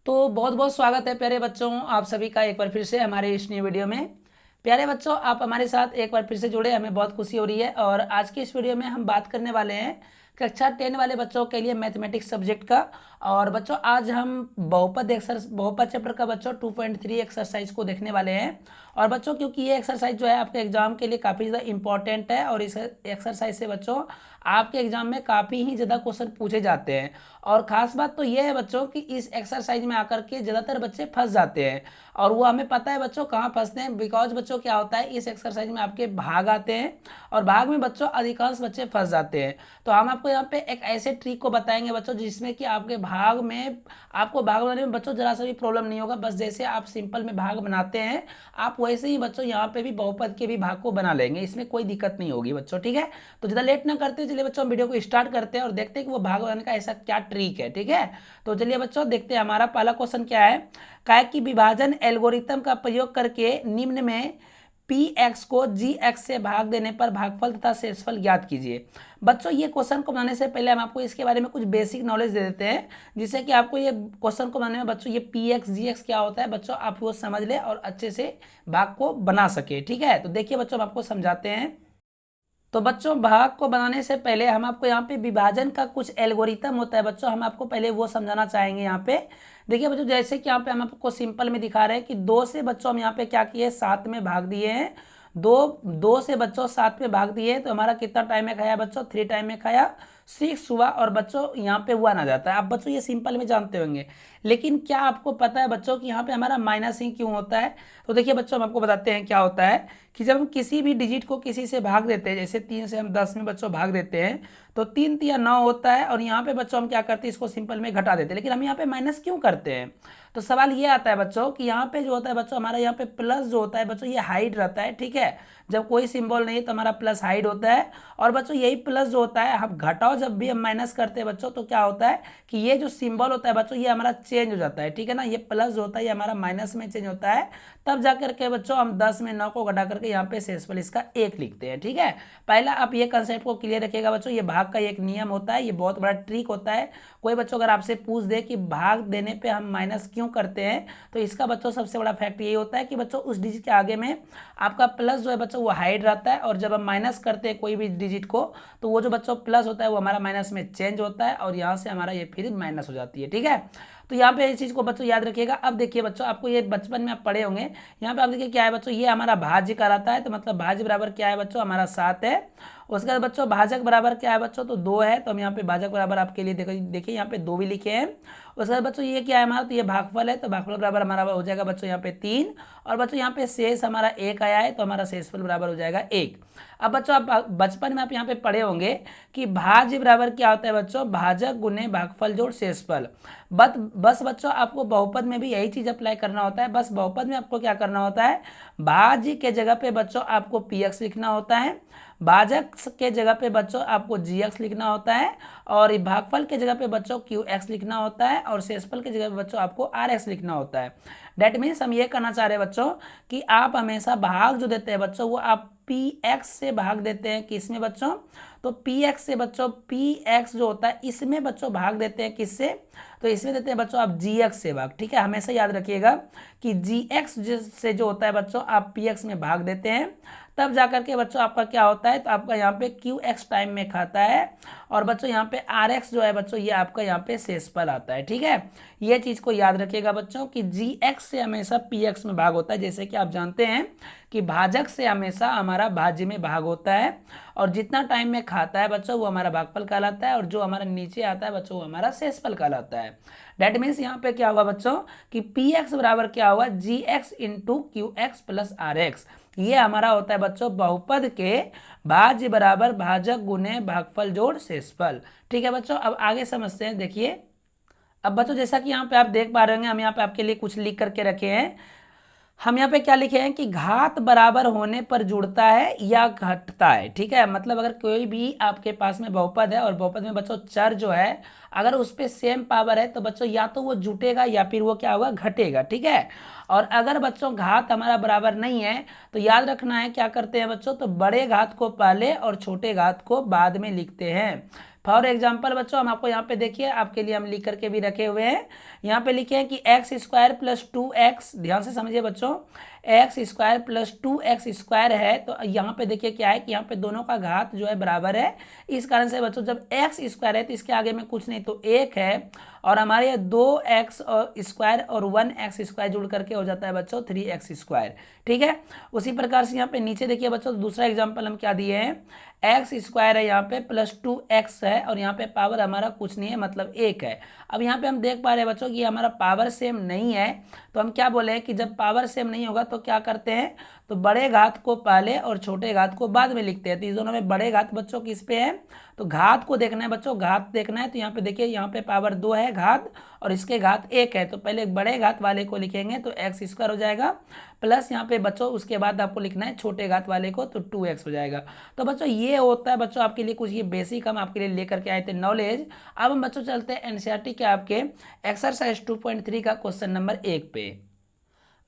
तो बहुत बहुत स्वागत है प्यारे बच्चों आप सभी का एक बार फिर से हमारे इस नई वीडियो में। प्यारे बच्चों आप हमारे साथ एक बार फिर से जुड़े, हमें बहुत खुशी हो रही है। और आज की इस वीडियो में हम बात करने वाले हैं कक्षा 10 वाले बच्चों के लिए मैथमेटिक्स सब्जेक्ट का। और बच्चों आज हम बहुपद चैप्टर का बच्चों 2.3 एक्सरसाइज को देखने वाले हैं। और बच्चों क्योंकि ये एक्सरसाइज जो है आपके एग्जाम के लिए काफ़ी ज़्यादा इंपॉर्टेंट है और इस एक्सरसाइज से बच्चों आपके एग्जाम में काफ़ी ही ज़्यादा क्वेश्चन पूछे जाते हैं। और ख़ास बात तो ये है बच्चों कि इस एक्सरसाइज में आकर के ज़्यादातर बच्चे फंस जाते हैं। और वो हमें पता है बच्चों कहाँ फंसते हैं, बिकॉज बच्चों क्या होता है इस एक्सरसाइज में आपके भाग आते हैं और भाग में बच्चों अधिकांश बच्चे फंस जाते हैं। तो हम आपको यहाँ पे एक ऐसे ट्रिक को बताएंगे बच्चों जिसमें कि आपके भाग में आपको भाग बनाने में बच्चों जरा सा भी प्रॉब्लम नहीं होगा। बस जैसे आप सिंपल में भाग बनाते हैं आप वैसे ही बच्चों यहाँ पे भी बहुपद के भी भाग को बना लेंगे, इसमें कोई दिक्कत नहीं होगी बच्चों। ठीक है, तो ज़्यादा लेट ना करते चलिए बच्चों हम वीडियो को स्टार्ट करते हैं और देखते हैं कि वो भाग बनाने का ऐसा क्या ट्रिक है। ठीक है, तो चलिए बच्चों देखते हैं हमारा पहला क्वेश्चन क्या है। काय कि विभाजन एल्गोरिथम का प्रयोग करके निम्न में पी एक्स को जी एक्स से भाग देने पर भागफल तथा शेषफल ज्ञात कीजिए। बच्चों ये क्वेश्चन को बनाने से पहले हम आपको इसके बारे में कुछ बेसिक नॉलेज दे देते हैं जिससे कि आपको ये क्वेश्चन को बनाने में बच्चों ये पी एक्स जी एक्स क्या होता है बच्चों आप वो समझ ले और अच्छे से भाग को बना सके। ठीक है, तो देखिए बच्चों हम आपको समझाते हैं। तो बच्चों भाग को बनाने से पहले हम आपको यहाँ पे विभाजन का कुछ एल्गोरिथम होता है बच्चों, हम आपको पहले वो समझाना चाहेंगे। यहाँ पे देखिए बच्चों जैसे कि यहाँ पे हम आपको सिंपल में दिखा रहे हैं कि 2 से बच्चों हम यहाँ पे क्या किए 7 में भाग दिए हैं। दो से बच्चों 7 में भाग दिए तो हमारा कितना टाइम में खाया बच्चों 3 टाइम में खाया 6 हुआ और बच्चों यहाँ पे 1 आ जाता है। अब बच्चों ये सिंपल में जानते होंगे, लेकिन क्या आपको पता है बच्चों कि यहाँ पे हमारा माइनस ही क्यों होता है। तो देखिए बच्चों हम आपको बताते हैं क्या होता है कि जब हम किसी भी डिजिट को किसी से भाग देते हैं, जैसे 3 से हम 10 में बच्चों भाग देते हैं तो 3 तिया 9 होता है और यहाँ पे बच्चों हम क्या करते हैं इसको सिंपल में घटा देते हैं, लेकिन हम यहाँ पे माइनस क्यों करते हैं। तो सवाल ये आता है बच्चों कि यहाँ पे जो होता है बच्चों हमारा यहाँ पे प्लस जो होता है बच्चों ये हाइड रहता है। ठीक है, जब कोई सिंबल नहीं तो हमारा प्लस हाइड होता है। और बच्चों यही प्लस जो होता है हम घटाओ जब भी हम माइनस करते हैं बच्चों तो क्या होता है कि ये जो सिंबल होता है बच्चों ये हमारा चेंज हो जाता है। ठीक है ना, ये प्लस जो होता है ये हमारा माइनस में चेंज होता है। तब जाकर के बच्चों हम 10 में 9 को घटा करके यहाँ पे शेषफल इसका 1 लिखते हैं। ठीक है, पहला आप ये कंसेप्ट को क्लियर रखिएगा बच्चों, ये भाग का एक नियम होता है, ये बहुत बड़ा ट्रिक होता है। कोई बच्चों अगर आपसे पूछ दे कि भाग देने पे हम माइनस क्यों करते हैं तो इसका बच्चों सबसे बड़ा फैक्ट यही होता है कि बच्चों उस डिजिट के आगे में आपका प्लस जो है बच्चों वो हाइड रहता है और जब हम माइनस करते हैं कोई भी डिजिट को तो वो जो बच्चों प्लस होता है वो हमारा माइनस में चेंज होता है और यहाँ से हमारा ये फिर माइनस हो जाती है। ठीक है, तो यहाँ पे इस चीज़ को बच्चों याद रखिएगा। अब देखिए बच्चों आपको ये बचपन में आप पढ़े होंगे, यहाँ पे आप देखिए क्या है बच्चों ये हमारा भाज्य कहलाता है। तो मतलब भाज्य बराबर क्या है बच्चों हमारा 7 है। उसके बाद बच्चों भाजक बराबर क्या है बच्चों तो 2 है। तो हम यहाँ पे भाजक बराबर आपके लिए देखिए यहाँ पे 2 भी लिखे हैं। उसके बाद बच्चों ये क्या है हमारा तो ये भागफल है, तो भागफल बराबर हमारा हो जाएगा बच्चों यहाँ पे 3 और बच्चों यहाँ पे शेष हमारा 1 आया है तो हमारा शेषफल बराबर हो जाएगा 1। अब बच्चों आप बचपन में आप यहाँ पे पढ़े होंगे कि भाज्य बराबर क्या होता है बच्चों भाजक गुने भागफल जोड़ शेषफल। बस बच्चों आपको बहुपद में भी यही चीज अप्लाई करना होता है। बस बहुपद में आपको क्या करना होता है भाज्य के जगह पे बच्चों आपको पी एक्स लिखना होता है, भाजक के जगह पे बच्चों आपको जी एक्स लिखना होता है और भागफल के जगह पे बच्चों क्यू एक्स लिखना होता है और शेषफल के जगह पे बच्चों आपको आर एक्स लिखना होता है। डेट मीन्स हम ये कहना चाह रहे हैं बच्चों कि आप हमेशा भाग जो देते हैं बच्चों वो आप पी एक्स से भाग देते हैं किसमें बच्चों तो पी एक्स से बच्चों पी एक्स जो होता है इसमें बच्चों भाग देते हैं किससे तो इसमें देते हैं बच्चों आप जी एक्स से भाग। ठीक है, हमेशा याद रखिएगा कि जी एक्स से जो होता है बच्चों आप पी एक्स में भाग देते हैं तब जाकर के बच्चों आपका क्या होता है तो आपका यहाँ पे क्यू एक्स टाइम में खाता है और बच्चों यहाँ पे आर एक्स जो है बच्चों ये आपका यहाँ पे शेषफल आता है। ठीक है, ये चीज़ को याद रखिएगा बच्चों कि जी एक्स से हमेशा पी एक्स में भाग होता है। जैसे कि आप जानते हैं कि भाजक से हमेशा हमारा भाज्य में भाग होता है और जितना टाइम में खाता है बच्चों वो हमारा भागफल कहलाता है और जो हमारा नीचे आता है बच्चों वो हमारा शेषफल कहलाता है। डेट मीन्स यहाँ पे क्या हुआ बच्चों कि पी एक्स बराबर क्या हुआ g x into q x plus r x. ये हमारा होता है बच्चों बहुपद के भाज्य बराबर भाजक गुने भागफल जोड़ शेषफल। ठीक है बच्चों, अब आगे समझते हैं। देखिए अब बच्चों जैसा कि यहाँ पे आप देख पा रहे होंगे हम यहाँ पे आपके लिए कुछ लिख करके रखे हैं। हम यहाँ पे क्या लिखे हैं कि घात बराबर होने पर जुड़ता है या घटता है। ठीक है, मतलब अगर कोई भी आपके पास में बहुपद है और बहुपद में बच्चों चर जो है अगर उस पर सेम पावर है तो बच्चों या तो वो जुटेगा या फिर वो क्या होगा घटेगा। ठीक है, और अगर बच्चों घात हमारा बराबर नहीं है तो याद रखना है क्या करते हैं बच्चों तो बड़े घात को पहले और छोटे घात को बाद में लिखते हैं। फॉर एग्जाम्पल बच्चों हम आपको यहाँ पे देखिए आपके लिए हम लिख करके भी रखे हुए हैं। यहाँ पे लिखे हैं कि एक्स स्क्वायर प्लस 2x, ध्यान से समझिए बच्चों, एक्स स्क्वायर प्लस 2x² है। तो यहाँ पे देखिए क्या है कि यहाँ पे दोनों का घात जो है बराबर है। इस कारण से बच्चों जब एक्स स्क्वायर है तो इसके आगे में कुछ नहीं तो 1 है, और हमारे 2x स्क्वायर और 1x स्क्वायर जुड़ करके हो जाता है बच्चों 3x²। ठीक है, उसी प्रकार से यहाँ पे नीचे देखिए बच्चों दूसरा एग्जाम्पल हम क्या दिए हैं, एक्स स्क्वायर है यहाँ पे प्लस 2x है, और यहाँ पे पावर हमारा कुछ नहीं है मतलब 1 है। अब यहाँ पे हम देख पा रहे हैं बच्चों कि हमारा पावर सेम नहीं है, तो हम क्या बोले हैं कि जब पावर सेम नहीं होगा तो क्या करते हैं, तो बड़े घात को पहले और छोटे घात को बाद में लिखते हैं। तो इस दोनों में बड़े घात बच्चों किस पे है, तो घात को देखना है बच्चों, घात देखना है। तो यहाँ पे देखिए यहाँ पे पावर 2 है घात, और इसके घात 1 है, तो पहले बड़े घात वाले को लिखेंगे तो x² हो जाएगा, प्लस यहाँ पे बच्चों उसके बाद आपको लिखना है छोटे घात वाले को तो 2x हो जाएगा। तो बच्चों ये होता है बच्चों आपके लिए कुछ ये बेसिक हम आपके लिए लेकर के आए थे नॉलेज। अब हम बच्चों चलते हैं एनसीईआरटी के आपके एक्सरसाइज 2.3 का क्वेश्चन नंबर 1 पे।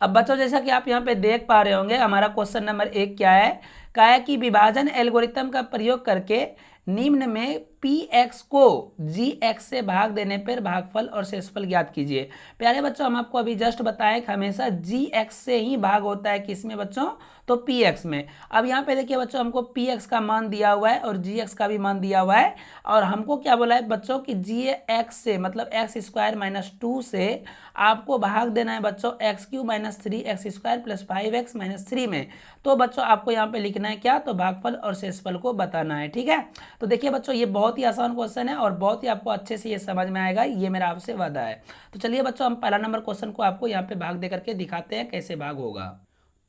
अब बच्चों जैसा कि आप यहाँ पे देख पा रहे होंगे हमारा क्वेश्चन नंबर 1 क्या है, कहा है कि विभाजन एल्गोरिथम का प्रयोग करके निम्न में px को gx से भाग देने पर भागफल और शेषफल ज्ञात कीजिए। प्यारे बच्चों हम आपको अभी जस्ट बताएं कि हमेशा gx से ही भाग होता है, किसमें बच्चों, तो px में। अब यहाँ पे देखिए बच्चों हमको px का मान दिया हुआ है और gx का भी मान दिया हुआ है, और हमको क्या बोला है बच्चों कि gx से मतलब x² - 2 से आपको भाग देना है बच्चों x³ - 3x² + 5x - 3 में। तो बच्चों आपको यहाँ पे लिखना है क्या, तो भागफल और शेषफल को बताना है। ठीक है, तो देखिए बच्चों ये बहुत ही आसान क्वेश्चन है और बहुत ही आपको अच्छे से ये समझ में आएगा, ये मेरा आपसे वादा है। तो चलिए बच्चों हम पहला नंबर क्वेश्चन को आपको यहाँ पे भाग दे करके दिखाते हैं कैसे भाग होगा।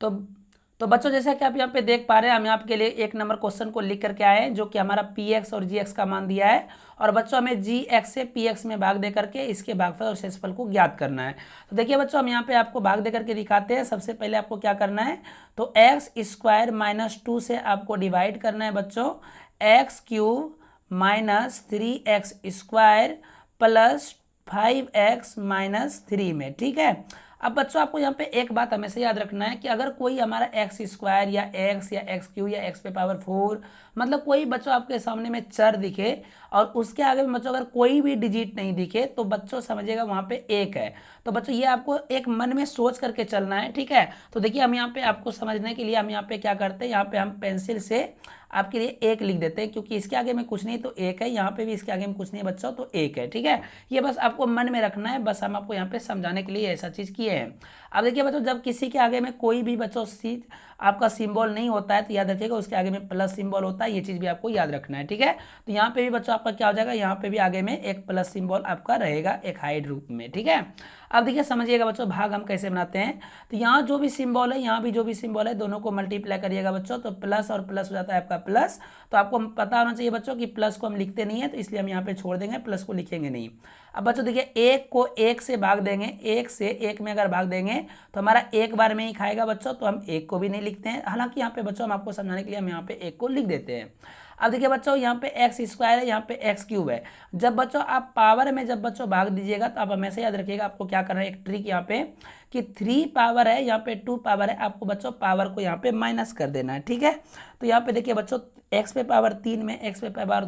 तो बच्चों जैसा कि आप यहाँ पे देख पा रहे हैं हम आपके लिए 1 नंबर क्वेश्चन को लिख करके आए हैं, जो कि हमारा px और gx का मान दिया है, और बच्चों हमें gx से px में भाग दे करके इसके भागफल और शेषफल को ज्ञात करना है। तो देखिए बच्चों हम यहाँ पे आपको भाग दे करके दिखाते हैं। सबसे पहले आपको क्या करना है, तो x² - 2 से आपको डिवाइड करना है बच्चों x³ - 3x² + 5x - 3 में। ठीक है, अब बच्चों आपको यहाँ पे एक बात हमेशा याद रखना है कि अगर कोई हमारा x² या x या x³ या x पे पावर 4 मतलब कोई बच्चों आपके सामने में चर दिखे और उसके आगे में बच्चों अगर कोई भी डिजिट नहीं दिखे तो बच्चों समझिएगा वहाँ पे 1 है। तो बच्चों ये आपको एक मन में सोच करके चलना है। ठीक है, तो देखिए हम यहाँ पे आपको समझने के लिए हम यहाँ पे क्या करते हैं, यहाँ पे हम पेंसिल से आपके लिए 1 लिख देते हैं, क्योंकि इसके आगे में कुछ नहीं तो 1 है, यहाँ पे भी इसके आगे में कुछ नहीं बच्चों तो 1 है। ठीक है, ये बस आपको मन में रखना है, बस हम आपको यहाँ पे समझाने के लिए ऐसा चीज़ किए हैं। अब देखिए बच्चों जब किसी के आगे में कोई भी बच्चों आपका सिंबल नहीं होता है तो याद रखिएगा उसके आगे में प्लस सिंबल होता है, ये चीज़ भी आपको याद रखना है। ठीक है, तो यहाँ पे भी बच्चों आपका क्या हो जाएगा, यहाँ पे भी आगे में एक प्लस सिंबल आपका रहेगा एक हाइड रूप में। ठीक है, अब देखिए समझिएगा बच्चों भाग हम कैसे बनाते हैं। तो यहाँ जो भी सिंबल है, यहाँ भी जो भी सिंबल है, दोनों को मल्टीप्लाई करिएगा बच्चों, तो प्लस और प्लस हो जाता है आपका प्लस। तो आपको पता होना चाहिए बच्चों कि प्लस को हम लिखते नहीं है, तो इसलिए हम यहाँ पे छोड़ देंगे, प्लस को लिखेंगे नहीं। अब बच्चों देखिए 1 को 1 से भाग देंगे, 1 से 1 में अगर भाग देंगे तो हमारा एक बार में ही खाएगा बच्चों, तो हम 1 को भी नहीं लिखते हैं। हालांकि यहाँ पे बच्चों हम आपको समझाने के लिए हम यहाँ पे 1 को लिख देते हैं। अब देखिए बच्चों यहाँ पे x² है, यहाँ पे x³ है। जब बच्चों आप पावर में जब बच्चों भाग दीजिएगा तो आप हमेशा याद रखिएगा आपको क्या करना है, एक ट्रिक यहाँ पे कि 3 पावर है, यहाँ पे 2 पावर है, आपको बच्चों पावर को यहाँ पे माइनस कर देना है। ठीक है, तो यहाँ पे देखिए बच्चों x पे पावर 3 में x पे पावर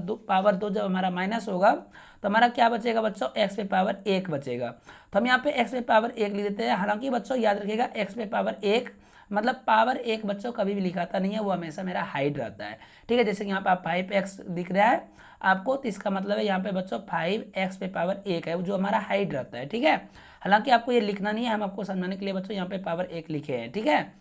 2 जब हमारा माइनस होगा तो हमारा क्या बचेगा बच्चों, x पे पावर 1 बचेगा। तो हम यहाँ पे x पे पावर 1 लिख देते हैं। हालांकि बच्चों याद रखिएगा x पे पावर 1 मतलब पावर 1 बच्चों कभी भी लिखाता नहीं है, वो हमेशा मेरा हाइड रहता है। ठीक है, जैसे कि यहाँ पे 5x दिख रहा है आपको, तो इसका मतलब है यहाँ पे बच्चों 5x पे पावर 1 है, जो हमारा हाइड रहता है। ठीक है, हालांकि आपको ये लिखना नहीं है, हम आपको समझाने के लिए बच्चों यहाँ पे पावर 1 लिखे हैं। ठीक है,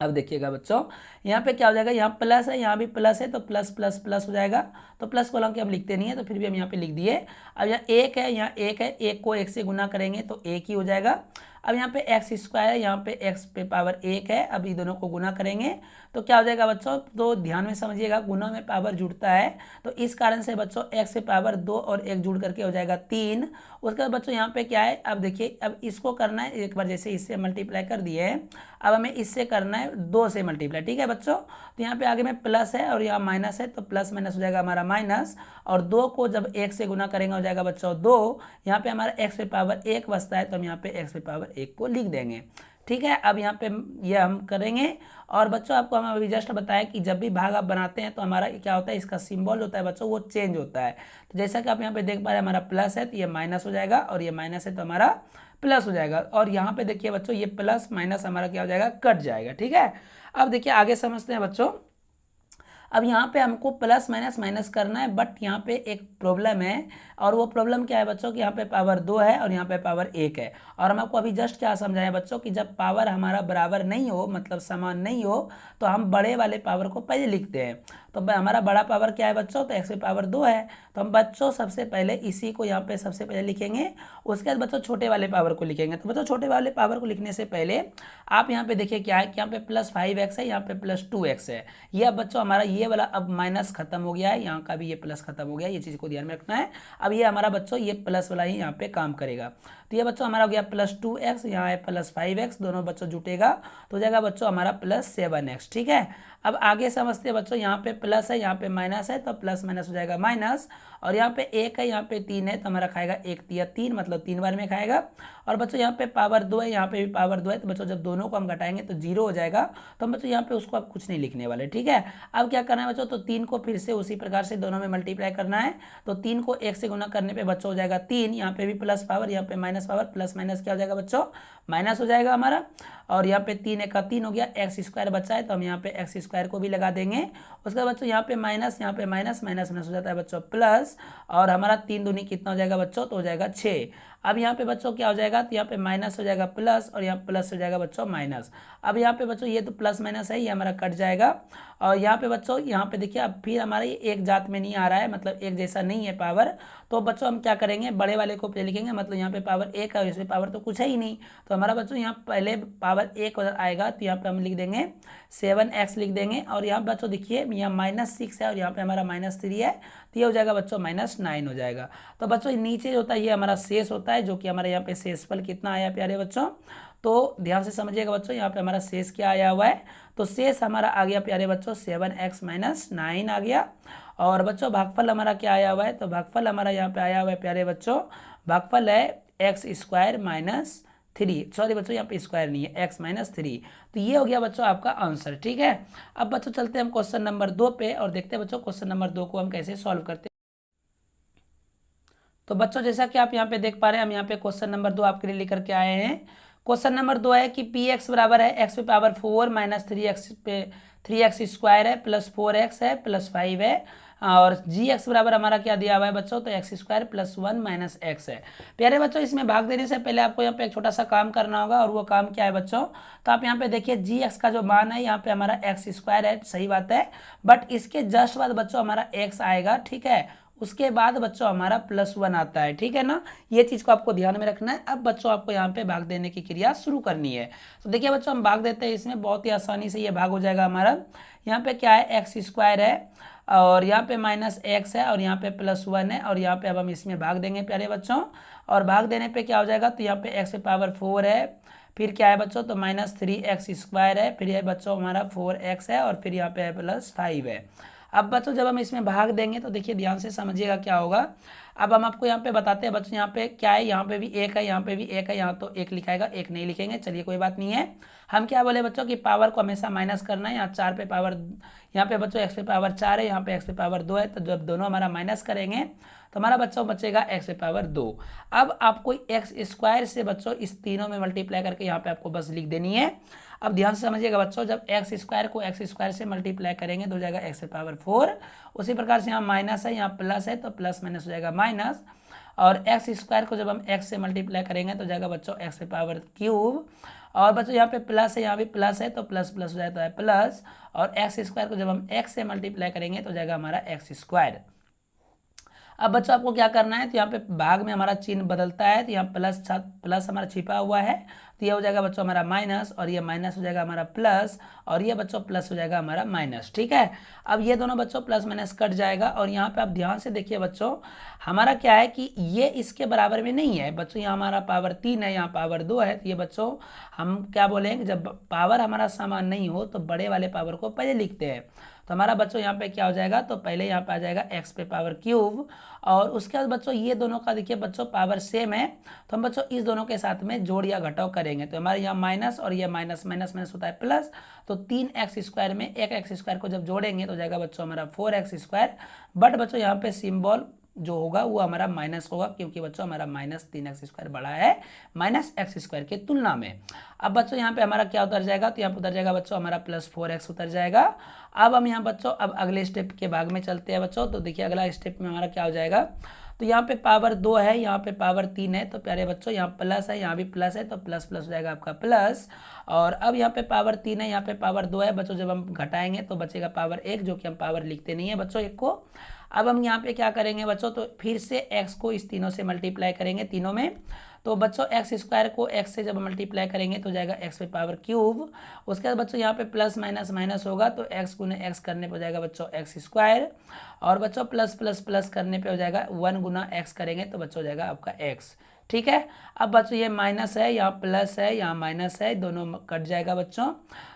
अब देखिएगा बच्चों यहाँ पे क्या हो जाएगा, यहाँ प्लस है, यहाँ भी प्लस है, तो प्लस प्लस प्लस हो जाएगा। तो प्लस को हालांकि हम लिखते नहीं है, तो फिर भी हम यहाँ पे लिख दिए। अब यहाँ 1 है, यहाँ 1 है, 1 को 1 से गुना करेंगे तो 1 ही हो जाएगा। अब यहाँ पे x² है, यहाँ पे x पे पावर 1 है, अब ये दोनों को गुना करेंगे तो क्या हो जाएगा बच्चों, तो ध्यान में समझिएगा गुना में पावर जुड़ता है, तो इस कारण से बच्चों x पे पावर 2 और 1 जुड़ करके हो जाएगा 3। उसके बाद बच्चों यहाँ पे क्या है, अब देखिए अब इसको करना है एक बार, जैसे इससे मल्टीप्लाई कर दिए हैं, अब हमें इससे करना है 2 से मल्टीप्लाई। ठीक है बच्चों, तो यहाँ पे आगे में प्लस है और यहाँ माइनस है, तो प्लस माइनस हो जाएगा हमारा माइनस, और 2 को जब 1 से गुना करेंगे हो जाएगा बच्चों 2। यहाँ पे हमारा x पे पावर 1 बचता है, तो हम यहाँ पे x पे पावर 1 को लिख देंगे। ठीक है। अब यहाँ पे ये हम करेंगे। और बच्चों आपको हम अभी जस्ट बताएं कि जब भी भाग आप बनाते हैं तो हमारा क्या होता है, इसका सिंबल होता है बच्चों वो चेंज होता है। तो जैसा कि आप यहाँ पे देख पा रहे हैं हमारा प्लस है तो ये माइनस हो जाएगा, और ये माइनस है तो हमारा प्लस हो जाएगा। और यहाँ पे देखिए बच्चों ये प्लस माइनस हमारा क्या हो जाएगा, कट जाएगा। ठीक है। अब देखिए आगे समझते हैं बच्चों। अब यहाँ पे हमको प्लस माइनस माइनस करना है, बट यहाँ पे एक प्रॉब्लम है। और वो प्रॉब्लम क्या है बच्चों कि यहाँ पे पावर 2 है और यहाँ पे पावर 1 है। और हम आपको अभी जस्ट क्या समझाएं बच्चों कि जब पावर हमारा बराबर नहीं हो, मतलब समान नहीं हो, तो हम बड़े वाले पावर को पहले लिखते हैं। तो हमारा बड़ा पावर क्या है बच्चों, तो x की पावर 2 है। तो हम बच्चों सबसे पहले इसी को यहाँ पे सबसे पहले लिखेंगे, उसके बाद बच्चों छोटे वाले पावर को लिखेंगे। तो बच्चों छोटे वाले पावर को लिखने से पहले आप यहाँ पे देखिए क्या है कि यहाँ पे प्लस 5x है, यहाँ पे प्लस 2x है। ये अब बच्चों हमारा ये वाला अब माइनस खत्म हो गया है, यहाँ का भी ये प्लस खत्म हो गया, ये चीज़ को ध्यान में रखना है। अब ये हमारा बच्चों ये प्लस वाला ही यहाँ पे काम करेगा। तो ये बच्चों हमारा हो गया प्लस 2x, यहाँ है प्लस 5x, दोनों बच्चों जुटेगा तो हो जाएगा बच्चों हमारा प्लस 7x। ठीक है। अब आगे समझते हैं बच्चों, यहाँ पे प्लस है यहाँ पे माइनस है, तो प्लस माइनस हो जाएगा माइनस। और यहाँ पे 1 है यहाँ पे 3 है, तो हमारा खाएगा 1 तिया 3, मतलब 3 बार में खाएगा। और बच्चों यहाँ पे पावर 2 है, यहाँ पे भी पावर 2 है, तो बच्चों जब दोनों को हम घटाएंगे तो 0 हो जाएगा। तो हम बच्चों यहाँ पे उसको अब कुछ नहीं लिखने वाले। ठीक है। अब क्या करना है बच्चों, तो 3 को फिर से उसी प्रकार से दोनों में मल्टीप्लाई करना है। तो 3 को 1 से गुना करने पे बच्चों हो जाएगा 3, यहाँ पे भी प्लस पावर यहाँ पे माइनस पावर, प्लस माइनस क्या हो जाएगा बच्चों, माइनस हो जाएगा हमारा। और यहाँ पे 3 1 का 3 हो गया, एक्स स्क्वायर बचा है तो हम यहाँ पे एक्स स्क्वायर को भी लगा देंगे। उसके बाद बच्चों यहाँ पे माइनस, यहाँ पे माइनस, माइनस माइनस हो जाता है बच्चों प्लस। और हमारा 3 दूनी कितना हो जाएगा बच्चों, तो हो जाएगा 6। अब यहाँ पे बच्चों क्या हो जाएगा, तो यहाँ पे माइनस हो जाएगा प्लस, और यहाँ प्लस हो जाएगा बच्चों माइनस। अब यहाँ पे बच्चों ये तो प्लस माइनस है, ये हमारा कट जाएगा। और यहाँ पे बच्चों यहाँ पे देखिए अब फिर हमारा ये एक जात में नहीं आ रहा है, मतलब एक जैसा नहीं है पावर। तो बच्चों हम क्या करेंगे, बड़े वाले को पहले लिखेंगे, मतलब यहाँ पे पावर 1 है, इसमें पावर तो कुछ है ही नहीं। तो हमारा बच्चों यहाँ पहले पावर 1 आएगा, तो यहाँ पे हम लिख देंगे 7x लिख देंगे। और यहाँ बच्चों देखिए यहाँ -6 है और यहाँ पे हमारा -3 है, तो ये हो जाएगा बच्चों -9 हो जाएगा। तो बच्चों नीचे होता है ये हमारा शेष होता है, जो कि हमारे यहाँ पे शेषफल कितना आया प्यारे बच्चों, तो ध्यान से समझिएगा बच्चों। यहाँ पे हमारा शेष क्या आया हुआ है, तो शेष हमारा आ गया प्यारे बच्चों 7x - 9 आ गया। और बच्चों भागफल हमारा क्या आया हुआ है, तो भागफल हमारा यहाँ पे आया हुआ है प्यारे बच्चों, भागफल है x² - 3, सॉरी बच्चों यहाँ पे स्क्वायर नहीं है, x - 3। तो ये हो गया बच्चों आपका आंसर। ठीक है। अब बच्चों चलते हैं हम क्वेश्चन नंबर 2 पे और देखते हैं बच्चों क्वेश्चन नंबर 2 को हम कैसे सॉल्व करते हैं। तो बच्चों जैसा कि आप यहाँ पे देख पा रहे हैं, हम यहाँ पे क्वेश्चन नंबर 2 आपके लिए लेकर के आए हैं। क्वेश्चन नंबर 2 है कि पी एक्स बराबर है x पे पावर 4 - 3x पे 3x स्क्वायर है प्लस 4x है प्लस 5 है। और जी एक्स बराबर हमारा क्या दिया हुआ है बच्चों, तो x² + 1 - x है। प्यारे बच्चों इसमें भाग देने से पहले आपको यहाँ पे एक छोटा सा काम करना होगा, और वो काम क्या है बच्चों, तो आप यहाँ पे देखिए जी एक्स का जो मान है यहाँ पे हमारा x² है, सही बात है। बट इसके जस्ट बाद बच्चों हमारा x आएगा। ठीक है। उसके बाद बच्चों हमारा +1 आता है। ठीक है ना, ये चीज़ को आपको ध्यान में रखना है। अब बच्चों आपको यहाँ पे भाग देने की क्रिया शुरू करनी है। तो देखिए बच्चों हम भाग देते हैं, इसमें बहुत ही आसानी से ये भाग हो जाएगा हमारा। यहाँ पे क्या है, x² है और यहाँ पे -x है और यहाँ पे +1 है, और यहाँ पे अब हम इसमें भाग देंगे प्यारे बच्चों। और भाग देने पे क्या हो जाएगा, तो यहाँ पे x पे पावर 4 है, फिर क्या है बच्चों, तो -3x² है, फिर ये बच्चों हमारा 4x है, और फिर यहाँ पे +5 है। अब बच्चों जब हम इसमें भाग देंगे तो देखिए ध्यान से समझिएगा क्या होगा। अब हम आपको यहाँ पे बताते हैं बच्चों, यहाँ पे क्या है, यहाँ पे भी 1 है, यहाँ पे भी 1 है, यहाँ तो 1 लिखाएगा, 1 नहीं लिखेंगे, चलिए कोई बात नहीं है। हम क्या बोले बच्चों कि पावर को हमेशा माइनस करना है। यहाँ 4 पे पावर, यहाँ पे बच्चों x पे पावर 4 है, यहाँ पे x पे पावर 2 है, तो जब दोनों हमारा माइनस करेंगे तो हमारा बच्चों बचेगा x पे पावर 2। अब आपको x² से बच्चों इस तीनों में मल्टीप्लाई करके यहाँ पे आपको बस लिख देनी है। अब ध्यान से समझिएगा बच्चों, जब x² को x² से मल्टीप्लाई करेंगे तो हो जाएगा x पे पावर 4। उसी प्रकार से यहाँ माइनस है, यहाँ प्लस है, तो प्लस माइनस हो जाएगा माइनस। और x² को जब हम x से मल्टीप्लाई करेंगे तो हो जाएगा बच्चों x पे पावर क्यूब। और बच्चों यहाँ पे प्लस है, यहाँ भी प्लस है, तो प्लस प्लस हो जाता है प्लस। और x² को जब हम x से मल्टीप्लाई करेंगे तो हो जाएगा हमारा x²। अब बच्चों आपको क्या करना है, तो यहाँ पे भाग में हमारा चिन्ह बदलता है, तो यहाँ प्लस हमारा छिपा हुआ है, तो ये हो जाएगा बच्चों हमारा माइनस, और ये माइनस हो जाएगा हमारा प्लस, और ये बच्चों प्लस हो जाएगा हमारा माइनस। ठीक है। अब ये दोनों बच्चों प्लस माइनस कट जाएगा। और यहाँ पे आप ध्यान से देखिए बच्चों, हमारा क्या है कि ये इसके बराबर में नहीं है बच्चों, यहाँ हमारा पावर 3 है, यहाँ पावर 2 है, तो ये बच्चों हम क्या बोलेंगे, जब पावर हमारा समान नहीं हो तो बड़े वाले पावर को पहले लिखते हैं। तो हमारा बच्चों यहाँ पे क्या हो जाएगा, तो पहले यहाँ पे आ जाएगा x पे पावर क्यूब, और उसके बाद बच्चों ये दोनों का देखिए बच्चों पावर सेम है, तो हम बच्चों इस दोनों के साथ में जोड़ या घटाव करेंगे, तो हमारे यहाँ माइनस और ये माइनस माइनस माइनस होता है प्लस, तो 3x² में एक x² को जब जोड़ेंगे तो जाएगा बच्चों हमारा 4x², बट बच्चों यहाँ पे सिंबल जो होगा वो हमारा माइनस होगा, क्योंकि बच्चों हमारा माइनस 3x² बड़ा है माइनस x² की तुलना में। अब बच्चों यहाँ पे हमारा क्या उतर जाएगा, तो यहाँ पे उतर जाएगा बच्चों हमारा प्लस 4x उतर जाएगा। अब हम यहाँ बच्चों अब अगले स्टेप के भाग में चलते हैं बच्चों, तो देखिए अगला स्टेप में हमारा क्या हो जाएगा, तो यहाँ पे पावर 2 है, यहाँ पे पावर 3 है, तो प्यारे बच्चों यहाँ प्लस है, यहाँ भी प्लस है, तो प्लस प्लस हो जाएगा आपका प्लस। और अब यहाँ पे पावर 3 है, यहाँ पे पावर 2 है बच्चों, जब हम घटाएंगे तो बचेगा पावर 1, जो कि हम पावर लिखते नहीं है बच्चों 1 को। अब हम यहाँ पे क्या करेंगे बच्चों, तो फिर से x को इस तीनों से मल्टीप्लाई करेंगे तीनों में, तो बच्चों x² को x से जब मल्टीप्लाई करेंगे तो जाएगा x पे पावर क्यूब। उसके बाद बच्चों यहाँ पे प्लस माइनस माइनस होगा, तो x गुने x करने पे हो जाएगा बच्चों x², और बच्चों प्लस प्लस प्लस करने पे हो जाएगा 1 गुना x करेंगे तो बच्चों हो जाएगा आपका x। ठीक है, अब बच्चों ये माइनस है, यहाँ प्लस है, यहाँ माइनस है, दोनों कट जाएगा बच्चों,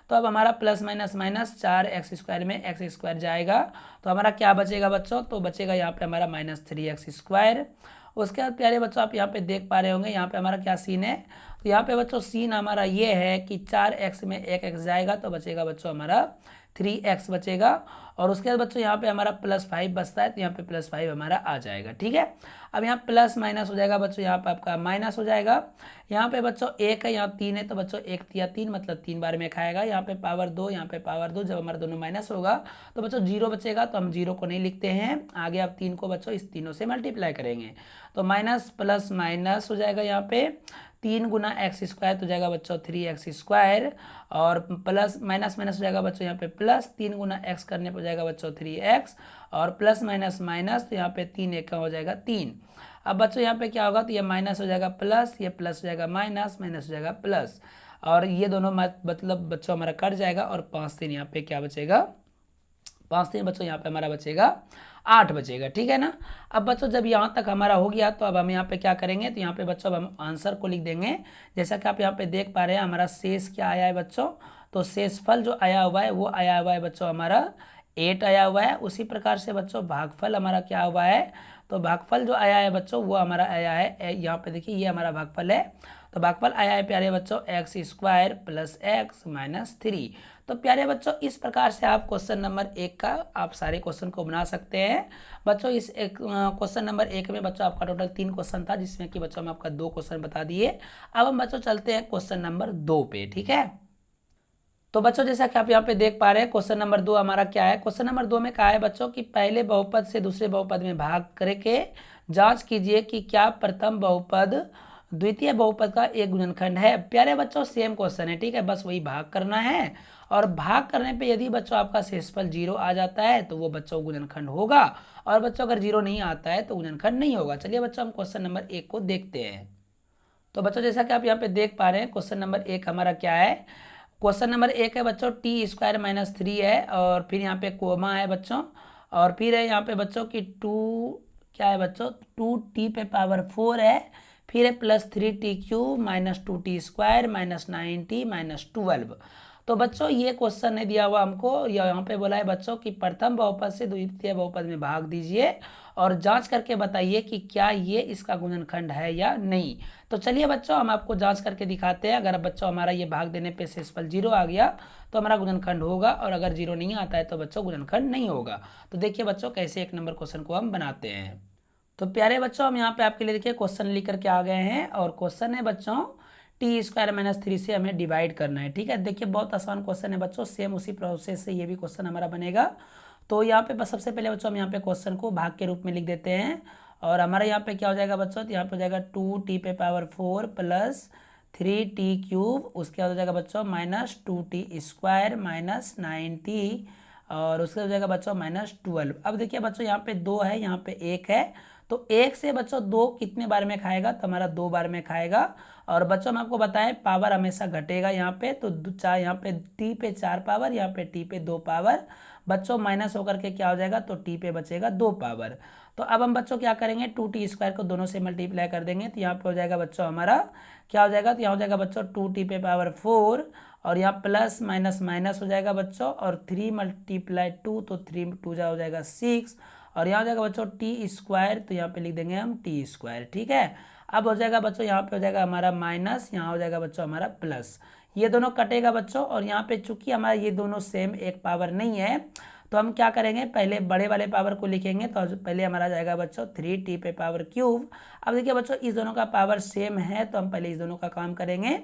तो अब हमारा प्लस माइनस माइनस 4x² में x² जाएगा, तो हमारा क्या बचेगा बच्चों, तो बचेगा यहाँ पे हमारा -3x²। उसके बाद प्यारे बच्चों आप यहाँ पे देख पा रहे होंगे यहाँ पे हमारा क्या सीन है, तो यहाँ पे बच्चों सीन हमारा ये है कि 4x में 1x जाएगा तो बचेगा बच्चों हमारा 3x बचेगा, और उसके बाद बच्चों यहाँ पे हमारा +5 बचता है, तो यहाँ पे +5 हमारा आ जाएगा। ठीक है, अब यहाँ प्लस माइनस हो जाएगा बच्चों, यहाँ पे आपका माइनस हो जाएगा, यहाँ पे बच्चों 1 है, यहाँ 3 है, तो बच्चों 1 या 3 मतलब 3 बार में खाएगा, यहाँ पे पावर 2, यहाँ पे पावर 2, जब हमारा दोनों माइनस होगा तो बच्चों 0 बचेगा, तो हम 0 को नहीं लिखते हैं, आगे आप 3 को बच्चों इस तीनों से मल्टीप्लाई करेंगे, तो माइनस प्लस माइनस हो जाएगा, यहाँ पे 3 गुना x² तो जाएगा बच्चों 3x², और प्लस माइनस माइनस हो जाएगा बच्चों यहाँ पे प्लस 3 गुना x करने पर जाएगा बच्चों 3x, और प्लस माइनस माइनस, तो यहाँ पे 3 एक का हो जाएगा 3। अब बच्चों यहाँ पे क्या होगा, तो ये माइनस हो जाएगा प्लस, ये प्लस हो जाएगा माइनस, माइनस हो जाएगा प्लस, और ये दोनों मतलब बच्चों हमारा कट जाएगा, और 5 3 यहाँ पे क्या बचेगा, 5 3 बच्चों यहाँ पे हमारा बचेगा 8 बचेगा। ठीक है ना, अब बच्चों जब यहाँ तक हमारा हो गया तो अब हम यहाँ पे क्या करेंगे, तो यहाँ पे बच्चों अब हम आंसर को लिख देंगे, जैसा कि आप यहाँ पे देख पा रहे हैं हमारा शेष क्या आया है बच्चों, तो शेषफल जो आया हुआ है वो आया हुआ है बच्चों हमारा 8 आया हुआ है। उसी प्रकार से बच्चों भागफल हमारा क्या हुआ है, तो भागफल जो आया है बच्चों वो हमारा आया है, यहाँ पे देखिए ये हमारा भागफल है, तो भागफल आया है प्यारे बच्चों x² + x - 3। तो प्यारे बच्चों इस प्रकार से आप क्वेश्चन नंबर 1 का आप सारे क्वेश्चन को बना सकते हैं बच्चों। इस क्वेश्चन नंबर 1 में बच्चों आपका टोटल 3 क्वेश्चन था, जिसमें कि बच्चों हम आपका 2 क्वेश्चन बता दिए। अब हम बच्चों चलते हैं क्वेश्चन नंबर 2 पे। ठीक है, तो बच्चों जैसा कि आप यहाँ पे देख पा रहे हैं क्वेश्चन नंबर 2 हमारा क्या है। क्वेश्चन नंबर 2 में कहा है बच्चों कि पहले बहुपद से दूसरे बहुपद में भाग करके जांच कीजिए कि क्या प्रथम बहुपद द्वितीय बहुपद का एक गुणनखंड है। प्यारे बच्चों सेम क्वेश्चन है, ठीक है, बस वही भाग करना है, और भाग करने पे यदि बच्चों आपका शेषफल 0 आ जाता है तो वो बच्चों गुणनखंड होगा, और बच्चों अगर 0 नहीं आता है तो गुणनखंड नहीं होगा। चलिए बच्चों हम क्वेश्चन नंबर 1 को देखते हैं। तो बच्चों जैसा कि आप यहाँ पे देख पा रहे हैं क्वेश्चन नंबर 1 हमारा क्या है। क्वेश्चन नंबर 1 है बच्चों t² - 3 है, और फिर यहाँ पे कोमा है बच्चों, और फिर है यहाँ पे बच्चों की 2 क्या है बच्चों 2t पे पावर 4 है, फिर है +3t³ - 2t² - 9t - 12। तो बच्चों ये क्वेश्चन ने दिया हुआ हमको, यहाँ पे बोला है बच्चों कि प्रथम बहुपद से द्वितीय बहुपद में भाग दीजिए और जांच करके बताइए कि क्या ये इसका गुणनखंड है या नहीं। तो चलिए बच्चों हम आपको जांच करके दिखाते हैं। अगर बच्चों हमारा ये भाग देने पे शेषफल 0 आ गया तो हमारा गुणनखंड होगा, और अगर 0 नहीं आता है तो बच्चों गुणनखंड नहीं होगा। तो देखिए बच्चों कैसे 1 नंबर क्वेश्चन को हम बनाते हैं। तो प्यारे बच्चों हम यहाँ पे आपके लिए देखिए क्वेश्चन लिख करके आ गए हैं, और क्वेश्चन है बच्चों t² - 3 से हमें डिवाइड करना है। ठीक है, देखिए बहुत आसान क्वेश्चन है बच्चों, सेम उसी प्रोसेस से ये भी क्वेश्चन हमारा बनेगा। तो यहाँ पे बस सबसे पहले बच्चों हम यहाँ पे क्वेश्चन को भाग के रूप में लिख देते हैं, और हमारा यहाँ पे क्या हो जाएगा बच्चों, तो यहाँ पे हो जाएगा 2t पे पावर 4 + 3t³, उसके बाद हो जाएगा बच्चों -2t² - 9t, और उसके बाद हो जाएगा बच्चों -12। अब देखिए बच्चों यहाँ पे 2 है, यहाँ पे 1 है, तो 1 से बच्चों 2 कितने बार में खाएगा, तो हमारा 2 बार में खाएगा। और बच्चों हम आपको बताएं पावर हमेशा घटेगा यहाँ पे, तो यहाँ पे t पे 4 पावर, यहाँ पे t पे 2 पावर, बच्चों माइनस होकर के क्या हो जाएगा, तो t पे बचेगा 2 पावर। तो अब हम बच्चों क्या करेंगे, 2t² को दोनों से मल्टीप्लाई कर देंगे, तो यहाँ पे हो जाएगा बच्चों हमारा क्या हो जाएगा, तो यहाँ हो जाएगा बच्चों 2t पे पावर 4 और यहाँ प्लस माइनस माइनस हो जाएगा बच्चों, और 3 × 2 तो 3 2 हो जाएगा 6 और यहाँ हो जाएगा बच्चों t², तो यहाँ पे लिख देंगे हम t²। ठीक है, अब हो जाएगा बच्चों यहाँ पे हो जाएगा हमारा माइनस, यहाँ हो जाएगा बच्चों हमारा प्लस, ये दोनों कटेगा बच्चों। और यहाँ पे चूंकि हमारा ये दोनों सेम एक पावर नहीं है तो हम क्या करेंगे, पहले बड़े वाले पावर को लिखेंगे, तो पहले हमारा जाएगा बच्चों 3t पे पावर क्यूब। अब देखिए बच्चों इस दोनों का पावर सेम है तो हम पहले इस दोनों का काम करेंगे,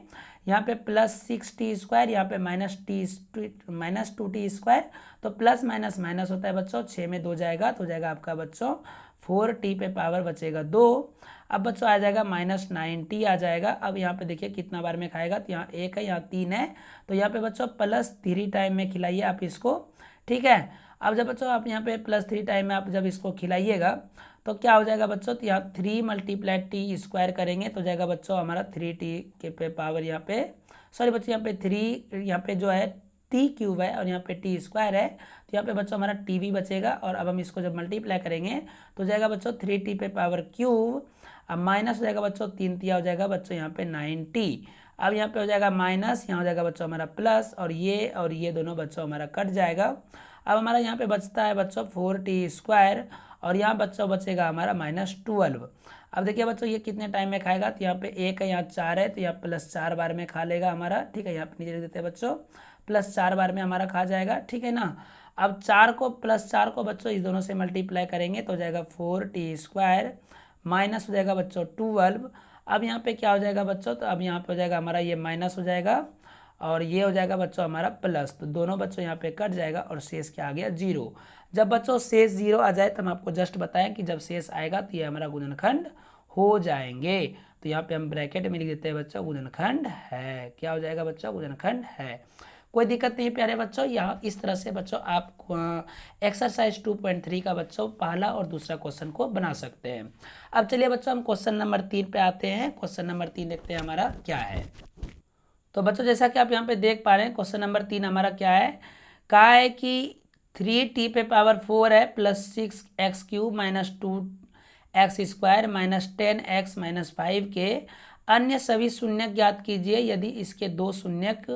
यहाँ पे प्लस 6t², यहाँ पे माइनस 2t², तो प्लस माइनस माइनस होता है बच्चों, 6 में 2 जाएगा तो जाएगा आपका बच्चों 4t पे पावर बचेगा 2। अब बच्चों आ जाएगा माइनस 9t आ जाएगा। अब यहाँ पे देखिए कितना बार में खाएगा, तो यहाँ 1 है, यहाँ 3 है, तो यहाँ पे बच्चों प्लस 3 टाइम में खिलाइए आप इसको। ठीक है, अब जब बच्चों आप यहाँ पे प्लस 3 टाइम में आप जब इसको खिलाइएगा तो क्या हो जाएगा बच्चों, तो यहाँ 3 × t² करेंगे तो जाएगा बच्चों हमारा 3t के पे पावर यहाँ पे, सॉरी बच्चों यहाँ पे 3, यहाँ पे जो है t³ है और यहाँ पे t² है, तो यहाँ पे बच्चों हमारा t भी बचेगा। और अब हम इसको जब मल्टीप्लाई करेंगे तो जाएगा बच्चों 3t पे पावर क्यूब, अब माइनस हो जाएगा बच्चों 3 तिया हो जाएगा बच्चों यहाँ पे 9t। अब यहाँ पे हो जाएगा माइनस, यहाँ हो जाएगा बच्चों हमारा प्लस, और ये दोनों बच्चों हमारा कट जाएगा। अब हमारा यहाँ पे बचता है बच्चों 4t² और यहाँ बच्चों बचेगा हमारा -12। अब देखिए बच्चों ये कितने टाइम में खाएगा, तो यहाँ पे 1 है, यहाँ 4 है, तो यहाँ प्लस 4 बार में खा लेगा हमारा। ठीक है, यहाँ पे नीचे लिख देते हैं बच्चों, प्लस 4 बार में हमारा खा जाएगा। ठीक है ना, अब 4 को प्लस 4 को बच्चों इस दोनों से मल्टीप्लाई करेंगे तो हो जाएगा 4t² माइनस हो जाएगा बच्चों 12। अब यहाँ पे क्या हो जाएगा बच्चों, तो अब यहाँ पे हो जाएगा हमारा ये माइनस हो जाएगा और ये हो जाएगा बच्चों हमारा प्लस, तो दोनों बच्चों यहाँ पे कट जाएगा और शेष क्या आ गया 0। जब बच्चों शेष 0 आ जाए तो हम आपको जस्ट बताएं कि जब शेष आएगा तो ये हमारा गुणनखंड हो जाएंगे। तो यहाँ पे हम ब्रैकेट में लिख देते हैं बच्चों गुणनखंड है। क्या हो जाएगा बच्चों, गुणनखंड है। कोई दिक्कत नहीं प्यारे बच्चों, यहाँ इस तरह से बच्चों आप एक्सरसाइज 2.3 का बच्चों पहला और दूसरा क्वेश्चन को बना सकते हैं। अब चलिए बच्चों हम क्वेश्चन नंबर 3 पे आते हैं। क्वेश्चन नंबर 3 देखते हैं हमारा क्या है। तो बच्चों जैसा कि आप यहाँ पे देख पा रहे हैं क्वेश्चन नंबर 3 हमारा क्या है, कहा है कि 3t पे पावर 4 है plus 6x³ minus 2x² minus 10x minus 5 के अन्य सभी शून्यक ज्ञात कीजिए यदि इसके दो शून्यक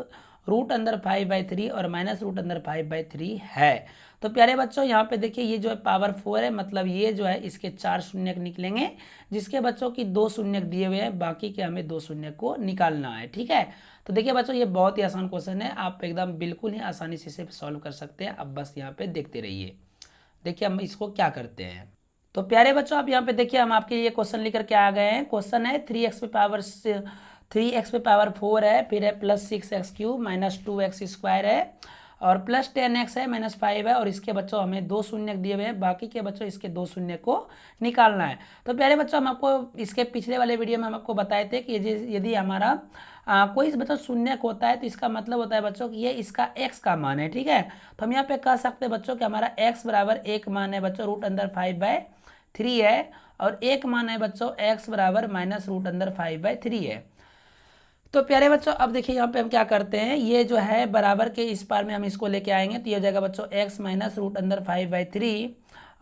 √5/3 और -√5/3 है। तो प्यारे बच्चों यहाँ पे देखिए ये जो है पावर 4 है, मतलब ये जो है इसके 4 शून्यक निकलेंगे, जिसके बच्चों की 2 शून्यक दिए हुए हैं, बाकी के हमें 2 शून्यक को निकालना है। ठीक है, तो देखिए बच्चों ये बहुत ही आसान क्वेश्चन है, आप एकदम बिल्कुल ही आसानी से इसे सॉल्व कर सकते हैं। अब बस यहाँ पे देखते रहिए, देखिए हम इसको क्या करते हैं। तो प्यारे बच्चों आप यहाँ पे देखिए हम आपके लिए क्वेश्चन लेकर के आ गए हैं। क्वेश्चन है 3x पे पावर 4 है, फिर है प्लस 6x³ माइनस 2x² है और प्लस 10x है माइनस 5 है, और इसके बच्चों हमें 2 शून्यक दिए हुए हैं, बाकी के बच्चों इसके 2 शून्य को निकालना है। तो प्यारे बच्चों हम आपको इसके पिछले वाले वीडियो में हम आपको बताए थे कि यदि हमारा कोई बच्चों शून्यक होता है तो इसका मतलब होता है बच्चों कि ये इसका x का मान है। ठीक है, तो हम यहाँ पे कह सकते हैं बच्चों कि हमारा x बराबर एक मान है बच्चों √5/3 है, और एक मान है बच्चों x बराबर -√5/3 है। तो प्यारे बच्चों अब देखिए यहाँ पे हम क्या करते हैं, ये जो है बराबर के इस पार में हम इसको लेके आएंगे, तो ये हो जाएगा बच्चों x -√5/3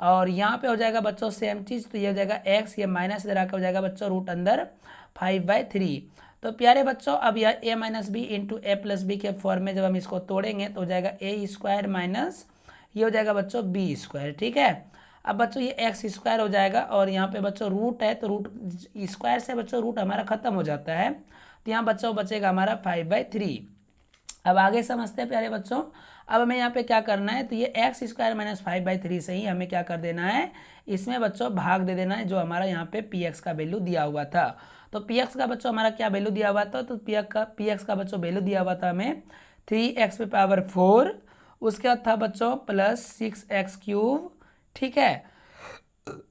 और यहाँ पे हो जाएगा बच्चों सेम चीज़, तो ये हो जाएगा x, ये माइनस इधर आकर हो जाएगा बच्चों √5/3। तो प्यारे बच्चों अब यह a - b इंटू a+b के फॉर्म में जब हम इसको तोड़ेंगे तो हो जाएगा a² माइनस ये हो जाएगा बच्चों b²। ठीक है, अब बच्चों ये x² हो जाएगा और यहाँ पे बच्चों रूट है, तो रूट स्क्वायर से बच्चों रूट हमारा खत्म हो जाता है, तो यहाँ बच्चों बचेगा हमारा 5/3। अब आगे समझते हैं प्यारे बच्चों, अब हमें यहाँ पे क्या करना है, तो ये x² - 5/3 से ही हमें क्या कर देना है, इसमें बच्चों भाग दे देना है जो हमारा यहाँ पे px का वैल्यू दिया हुआ था। तो px का बच्चों हमारा क्या वैल्यू दिया हुआ था, तो px का बच्चों वैल्यू दिया हुआ था हमें 3x पे पावर 4, उसके बाद था बच्चों प्लस 6x³। ठीक है,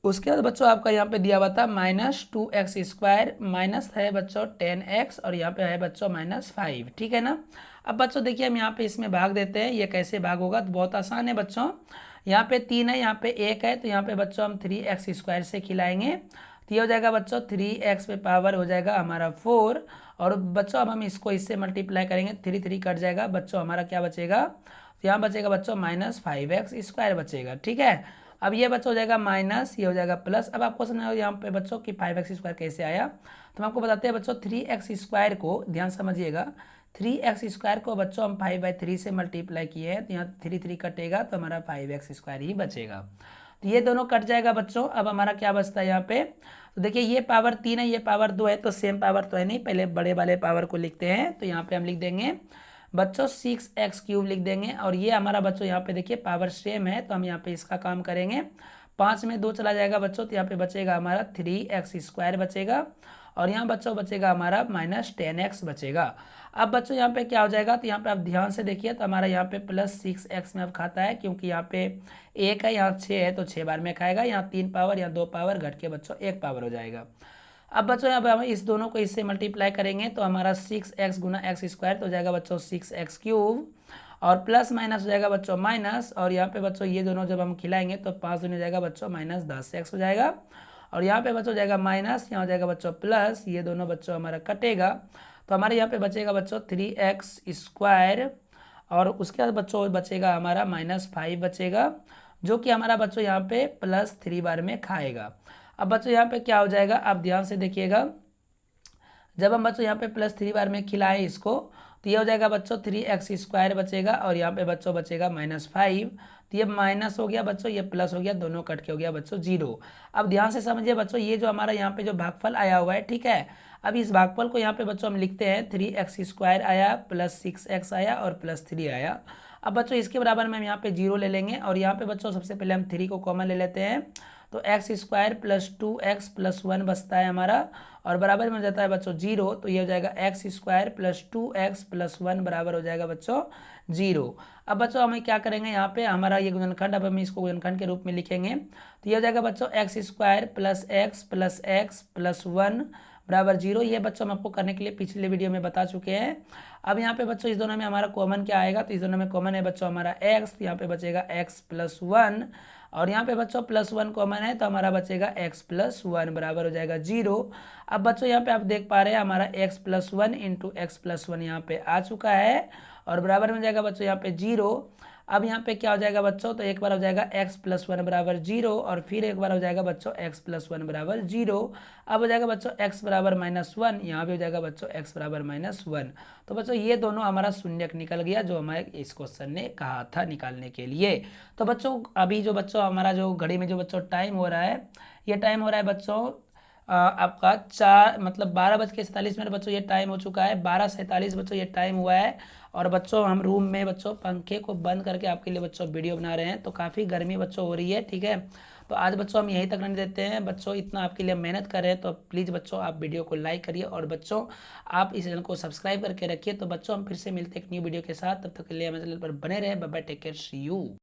उसके बाद बच्चों आपका यहाँ पे दिया हुआ था -2x² माइनस है बच्चों 10x और यहाँ पे है बच्चों -5। ठीक है ना, अब बच्चों देखिए हम यहाँ पे इसमें भाग देते हैं, ये कैसे भाग होगा, तो बहुत आसान है बच्चों, यहाँ पे 3 है, यहाँ पे 1 है, तो यहाँ पे बच्चों हम 3x² से खिलाएंगे, तो ये हो जाएगा बच्चों 3x पे पावर हो जाएगा हमारा 4, और बच्चों अब हम इसको इससे मल्टीप्लाई करेंगे, 3 कट जाएगा बच्चों, हमारा क्या बचेगा, तो यहाँ बचेगा बच्चों -5x² बचेगा। ठीक है, अब ये बच्चों हो जाएगा माइनस, ये हो जाएगा प्लस। अब आपको समझ आओ यहाँ पे बच्चों कि 5x² कैसे आया, तो हम आपको बताते हैं बच्चों 3x² को ध्यान समझिएगा। 3x² को बच्चों हम 5/3 से मल्टीप्लाई किए हैं, तो यहाँ 3 कटेगा तो हमारा 5x² ही बचेगा। तो ये दोनों कट जाएगा बच्चों। अब हमारा क्या बचता है यहाँ पे, तो देखिए ये पावर 3 है, ये पावर 2 है, तो सेम पावर तो है नहीं, पहले बड़े वाले पावर को लिखते हैं। तो यहाँ पे हम लिख देंगे बच्चों 6x³ लिख देंगे, और ये हमारा बच्चों यहाँ पे देखिए पावर सेम है, तो हम यहाँ पे इसका काम करेंगे। 5 में 2 चला जाएगा बच्चों, तो यहाँ पे बचेगा हमारा 3x² बचेगा, और यहाँ बच्चों बचेगा हमारा -10x बचेगा। अब बच्चों यहाँ पे क्या हो जाएगा, तो यहाँ पे आप ध्यान से देखिए, तो हमारा यहाँ पे +6x में अब खाता है, क्योंकि यहाँ पे 1 है, यहाँ 6 है, तो 6 बार में खाएगा। यहाँ 3 पावर, यहाँ 2 पावर घट के बच्चों 1 पावर हो जाएगा। अब बच्चों यहाँ पे हम इस दोनों को इससे मल्टीप्लाई करेंगे, तो हमारा 6x गुना x² तो हो जाएगा बच्चों 6x³, और प्लस माइनस हो जाएगा बच्चों माइनस, और यहाँ पे बच्चों ये दोनों जब हम खिलाएंगे तो 5 दूनी हो जाएगा बच्चों -10x हो जाएगा, और यहाँ पे बच्चों हो जाएगा माइनस, यहाँ हो जाएगा बच्चों प्लस, ये दोनों बच्चों हमारा कटेगा, तो हमारे यहाँ पे बचेगा बच्चों 3x², और उसके बाद बच्चों बचेगा हमारा -5 बचेगा, जो कि हमारा बच्चों यहाँ पे +3 बार में खाएगा। अब बच्चों यहाँ पे क्या हो जाएगा, आप ध्यान से देखिएगा, जब हम बच्चों यहाँ पे +3 बार में खिलाएं इसको, तो ये हो जाएगा बच्चों 3x² बचेगा, और यहाँ पे बच्चों बचेगा -5, तो ये माइनस हो गया बच्चों, ये प्लस हो गया, दोनों कट के हो गया बच्चों 0। अब ध्यान से समझिए बच्चों, ये जो हमारा यहाँ पे जो भागफल आया हुआ है, ठीक है, अब इस भागफल को यहाँ पे बच्चों हम लिखते हैं 3x² आया, +6x आया, और +3 आया। अब बच्चों इसके बराबर में हम यहाँ पे 0 ले लेंगे, और यहाँ पे बच्चों सबसे पहले हम 3 को कॉमन ले लेते हैं, तो x² + 2x + 1 बचता है हमारा, और बराबर में हो जाता है बच्चों 0, तो ये हो जाएगा x² + 2x + 1 बराबर हो जाएगा बच्चों 0। अब बच्चों हमें क्या करेंगे, यहाँ पे हमारा ये गुणनखंड, अब हम इसको गुणनखंड के रूप में लिखेंगे, तो ये हो जाएगा बच्चों x² + x + x + 1 बराबर 0। ये बच्चों हम आपको करने के लिए पिछले वीडियो में बता चुके हैं। अब यहाँ पे बच्चों इस दोनों में हमारा कॉमन क्या आएगा, तो इस दोनों में कॉमन है बच्चों हमारा x, तो यहाँ पे बचेगा x + 1, और यहाँ पे बच्चों +1 कॉमन है, तो हमारा बचेगा x + 1 बराबर हो जाएगा 0। अब बच्चों यहाँ पे आप देख पा रहे हैं हमारा x + 1 × x + 1 यहाँ पे आ चुका है, और बराबर में हो जाएगा बच्चों यहाँ पे 0। अब यहाँ पे क्या हो जाएगा बच्चों, तो एक बार हो जाएगा x + 1 बराबर 0, और फिर एक बार हो जाएगा बच्चों x + 1 बराबर 0। अब हो जाएगा बच्चों x बराबर -1, यहाँ भी हो जाएगा बच्चों x बराबर -1। तो बच्चों ये दोनों हमारा शून्यक निकल गया, जो हमारे इस क्वेश्चन ने कहा था निकालने के लिए। तो बच्चों अभी जो बच्चों हमारा जो घड़ी में जो बच्चों टाइम हो रहा है, ये टाइम हो रहा है बच्चों आपका 12:47 बच्चों, ये टाइम हो चुका है। 12:47 बच्चों ये टाइम हुआ है, और बच्चों हम रूम में बच्चों पंखे को बंद करके आपके लिए बच्चों वीडियो बना रहे हैं, तो काफ़ी गर्मी बच्चों हो रही है, ठीक है। तो आज बच्चों हम यहीं तक रहने देते हैं बच्चों, इतना आपके लिए मेहनत कर रहे हैं, तो प्लीज़ बच्चों आप वीडियो को लाइक करिए, और बच्चों आप इस चैनल को सब्सक्राइब करके रखिए। तो बच्चों हम फिर से मिलते हैं एक न्यू वीडियो के साथ, तब तक के लिए हमारे चैनल पर बने रहे। Bye bye, take care, see you.